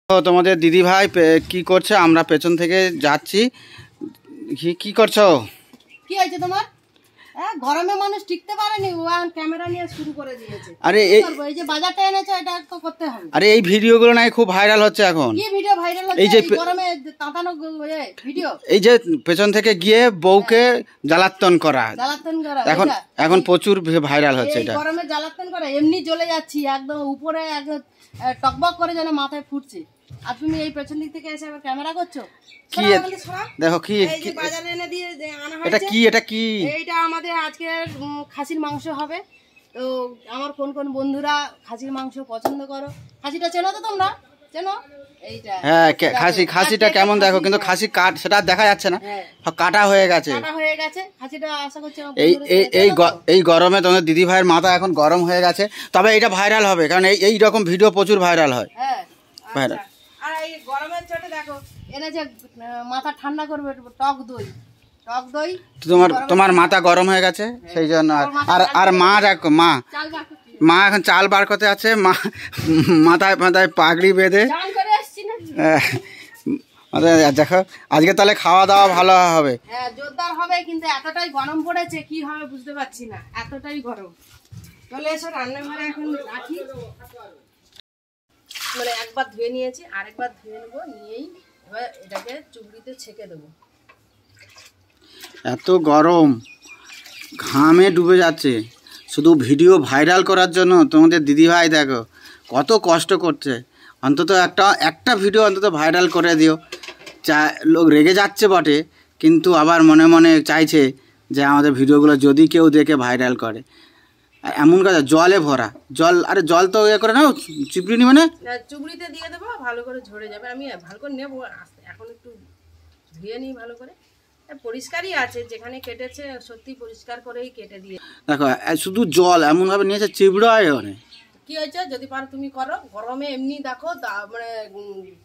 তো তোমাদের দিদি ভাই কি করছে, আমরা পেছন থেকে যাচ্ছি। কি করছো? কি হয়েছে তোমার? গরমে মানুষ টিকতে পারেনি, ক্যামেরা নিয়ে শুরু করে দিয়েছে। আরে এই যে বাজারটা এনেছো, এটা তো করতে হবে। আরে এই ভিডিওগুলো নাই খুব ভাইরাল হচ্ছে এখন। কি ভিডিও ভাইরাল হচ্ছে? এই যে গরমে তাতানো ভিডিও, এই যে পেছন থেকে গিয়ে বউকে জ্বালাতন করা এখন প্রচুর ভাইরাল হচ্ছে। এটা গরমে জ্বালাতন করা, এমনি জ্বলে যাচ্ছি একদম উপরে, একদম টকবক করে যেন মাথায় ফুটছে। আর তুমি এই পেছন দিক থেকে এসে ক্যামেরা করছো। কি দেখো, কি বাজারে এনে দিয়ে আনা হয়েছে। এটা কি? এটা কি? এইটা আমাদের আজকে খাসির মাংস হবে। তো আমার কোন কোন বন্ধুরা খাসির মাংস পছন্দ করো, খাসিটা চেনো তো তোমরা? চেনো? হ্যাঁ, খাসিটা কেমন দেখো, কিন্তু খাসি কাট সেটা দেখা যাচ্ছে না, কাটা হয়ে গেছে। খাসিটা আশা করছি এই গরমে তোমাদের দিদি ভাইয়ের মাথা এখন গরম হয়ে গেছে। তবে এটা ভাইরাল হবে, কারণ এই রকম ভিডিও প্রচুর ভাইরাল হয়। ভাইরাল। আর এই গরমের চোটে দেখো এনে যে মাথা ঠান্ডা করবে টক দই। তোমার মাথা গরম হয়ে গেছে সেই জন্য। আর মা দেখো, মা এখন চাল বার করতে আছে, মা মাথায় পাগড়ি বেঁধে। দেখো আজকে তাহলে খাওয়া দাওয়া ভালো হবে। হ্যাঁ, জোরদার হবে, কিন্তু এতটাই গরম পড়েছে কি হবে বুঝতে পারছি না, এতটাই গরম। চলে এসো রান্নাঘরে, এখন রাখি। মানে একবার ধুয়ে নিয়েছি, আরেকবার ধুয়ে নেবো, নিয়েই এবার এটাকে চুবড়িতে ছেঁকে দেবো। এত গরম, ঘামে ডুবে যাচ্ছে, শুধু ভিডিও ভাইরাল করার জন্য তোমাদের দিদিভাই দেখো কত কষ্ট করছে। অন্তত একটা ভিডিও অন্তত ভাইরাল করে দিও। লোক রেগে যাচ্ছে বটে, কিন্তু আবার মনে মনে চাইছে যে আমাদের ভিডিওগুলো যদি কেউ দেখে ভাইরাল করে। এমন কথা, জলে ভরা জল। আরে জল তো ইয়ে করে নাও, চিপড়ি নি, মানে চুবড়িতে দিয়ে দেবো, ভালো করে ঝরে যাবে। আমি ভালো করে নেবো, এখন একটু ধুয়ে নিই ভালো করে। পরিষ্কারই আছে, যেখানে কেটেছে সত্যি পরিষ্কার করেই কেটে দিয়ে। দেখো শুধু জল এমন ভাবে নিয়েছে, চিবড়ায় অনেক। কি হয়েছে যদি পারো তুমি করো। গরমে এমনি দেখো মানে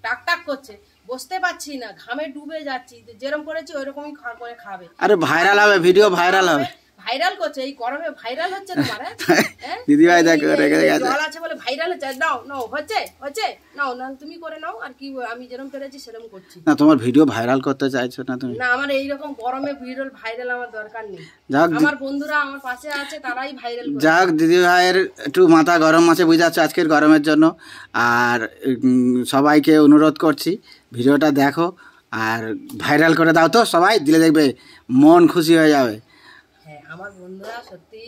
টাক টাক করছে, বসতে পারছি না, ঘামে ডুবে যাচ্ছি। যেরকম করেছি ওইরকমই করে খাবে। আরে ভাইরাল হবে, ভিডিও ভাইরাল হবে। ভাইরাল করছে এই গরমে, ভাইরাল হচ্ছে তোমার। দিদি ভাই দেখো রেগে গেছে, জল আছে বলে ভাইরাল হচ্ছে। নাও হচ্ছে নাও না, তুমি করে নাও। আর কি, আমি যেরকম পেরেছি সেরকম করছি না। তোমার ভিডিও ভাইরাল করতে চাইছো না তুমি? না, আমার এইরকম গরমে ভিডিও ভাইরাল আমার দরকার নেই। আমার বন্ধুরা আমার পাশে আছে, তারাই ভাইরাল করে। যাক, দিদি ভাইয়ের একটু মাথা গরম আছে বুঝে যাচ্ছে আজকের গরমের জন্য। আর সবাইকে অনুরোধ করছি ভিডিওটা দেখো আর ভাইরাল করে দাও তো সবাই, দিলে দেখবে মন খুশি হয়ে যাবে। আমার বন্ধুরা সত্যি,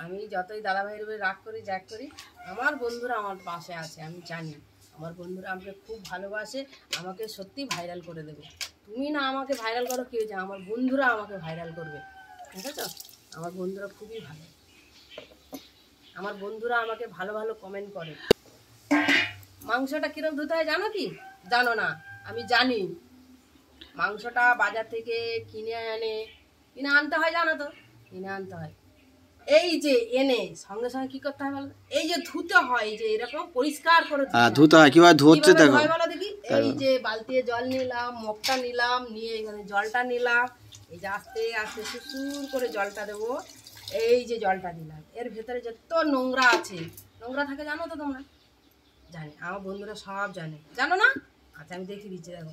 আমি যতই দাদা ভাইয়ের রাগ করি যা করি, আমার বন্ধুরা আমার পাশে আছে। আমি জানি আমার বন্ধুরা আমাকে খুব ভালোবাসে, আমাকে সত্যি ভাইরাল করে দেবে। তুমি না আমাকে ভাইরাল করো, কি হয়েছে, আমার বন্ধুরা আমাকে ভাইরাল করবে। ঠিক আছে? আমার বন্ধুরা খুবই ভালো, আমার বন্ধুরা আমাকে ভালো ভালো কমেন্ট করে। মাংসটা কিরম ধুতে হয় জানো কি? জানো না? আমি জানি। মাংসটা বাজার থেকে কিনে আনতে হয়, জানো তো? কিনে আনতে হয়, এই যে এনে সঙ্গে সঙ্গে কি করতে হয় বলো? এই যে ধুতে হয়, এই যে এরকম পরিষ্কার করে ধুতে হয়। কিভাবে ধুচ্ছে দেখো, বলো দেখি। এই যে বালতিতে জল নিলাম, মগটা নিলাম, নিয়ে এখানে জলটা নিলাম, এই যে আস্তে আস্তে সুসুর করে জলটা দেবো। এই যে জলটা দিলাম, এর ভেতরে যত নোংরা আছে, নোংরা থাকে জানো তো তোমরা? জানি, আমার বন্ধুরা সব জানে। জানো না? আচ্ছা আমি দেখিয়ে দিচ্ছি, দেখো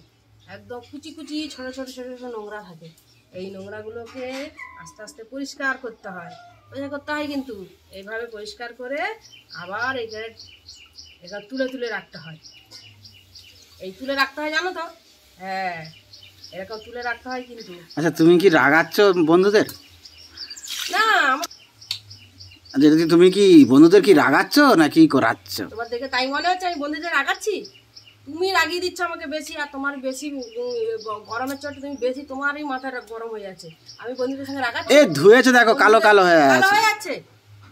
একদম কুচি কুচি ছোট ছোট ছোট ছোট নোংরা থাকে। এই নোংরাগুলোকে আস্তে আস্তে পরিষ্কার করতে হয়, কিন্তু এইভাবে পরিষ্কার করে আবার এটা তুলে তুলে রাখতে হয়। এই তুলে রাখতে হয়, জানো তো? হ্যাঁ, এরকম তুলে রাখতে হয় কিন্তু। আচ্ছা, তুমি কি রাগাচ্ছ বন্ধুদের? না, তুমি কি বন্ধুদের কি রাগাচ্ছ না কি করাচ্ছ? তোমার দেখে তাই মনে হচ্ছে আমি বন্ধুদের রাগাচ্ছি। তুমি রাগিয়ে দিচ্ছ আমাকে বেশি, আর তোমার বেশি গরমের চোটে তুমি বেশি, তোমারই মাথাটা গরম হয়ে যাচ্ছে। আমি বন্ধুদের সঙ্গে রাগাচ্ছি? ধুয়েছে দেখো, কালো কালো হয়ে যাচ্ছে।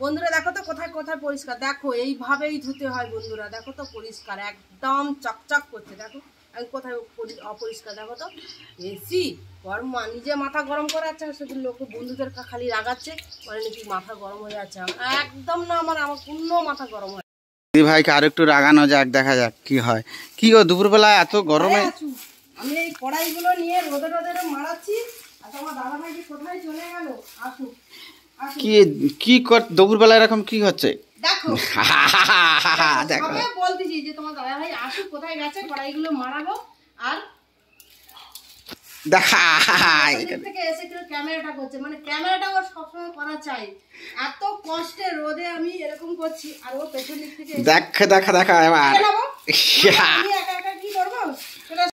বন্ধুরা দেখো তো কোথায় কোথায় পরিষ্কার, দেখো এইভাবেই ধুতে হয় বন্ধুরা। দেখো তো পরিষ্কার, একদম চকচক করছে। দেখো আমি কোথায় অপরিষ্কার, দেখো তো। বেশি গরম, নিজে মাথা গরম করে যাচ্ছে, শুধু লোক বন্ধুদের খালি রাগাচ্ছে, বলে নাকি মাথা গরম হয়ে যাচ্ছে। একদম না, আমার পূর্ণ মাথা গরম হয়। দিদি ভাইকে আর একটু রাগানো যাক, দেখা যাক কি হয়। কি গো দুপুরবেলা এত গরমে? আমি এই কড়াইগুলো নিয়ে রোদে রোদে মারাচ্ছি। আর তোমার দাদা ভাই কোথায় চলে গেল? আসুক। কি দুপুরবেলা এরকম কি হচ্ছে? দেখো দেখো সবে বলতেছি যে তোমার দাদা ভাই আসুক, কোথায় গেছে কড়াইগুলো মারাবো। আর দেখা এদিক থেকে এসে কেউ ক্যামেরাটা করছে, মানে ক্যামেরাটা ওর সবসময় করা চাই। এত কষ্টে রোদে আমি এরকম করছি আর ও পেছন দিক থেকে দেখা দেখা দেখা এবার নেবো। আমি